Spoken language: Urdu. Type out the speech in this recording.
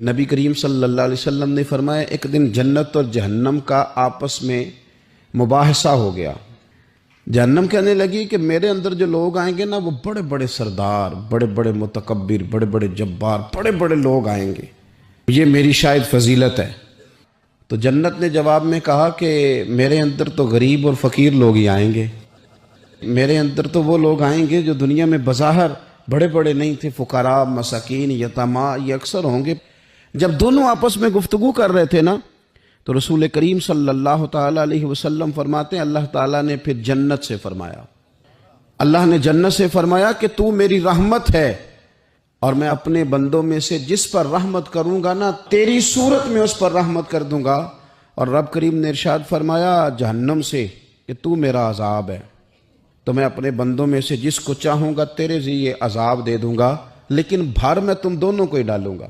نبی کریم صلی اللہ علیہ وسلم نے فرمایا ایک دن جنت اور جہنم کا آپس میں مباحثہ ہو گیا۔ جہنم کہنے لگی کہ میرے اندر جو لوگ آئیں گے نا وہ بڑے بڑے سردار، بڑے بڑے متکبر، بڑے بڑے جبار، بڑے بڑے لوگ آئیں گے، یہ میری شاید فضیلت ہے۔ تو جنت نے جواب میں کہا کہ میرے اندر تو غریب اور فقیر لوگ ہی آئیں گے، میرے اندر تو وہ لوگ آئیں گے جو دنیا میں بظاہر بڑے بڑے نہیں تھے، فقراء، مساکین، یتامہ، یہ اکثر ہوں گے۔ جب دونوں آپس میں گفتگو کر رہے تھے نا تو رسول کریم صلی اللہ تعالیٰ علیہ وسلم فرماتے ہیں اللہ تعالیٰ نے پھر جنت سے فرمایا، اللہ نے جنت سے فرمایا کہ تو میری رحمت ہے اور میں اپنے بندوں میں سے جس پر رحمت کروں گا نا تیری صورت میں اس پر رحمت کر دوں گا۔ اور رب کریم نے ارشاد فرمایا جہنم سے کہ تو میرا عذاب ہے، تو میں اپنے بندوں میں سے جس کو چاہوں گا تیرے ذریعے عذاب دے دوں گا، لیکن بھر میں تم دونوں کو ہی ڈالوں گا۔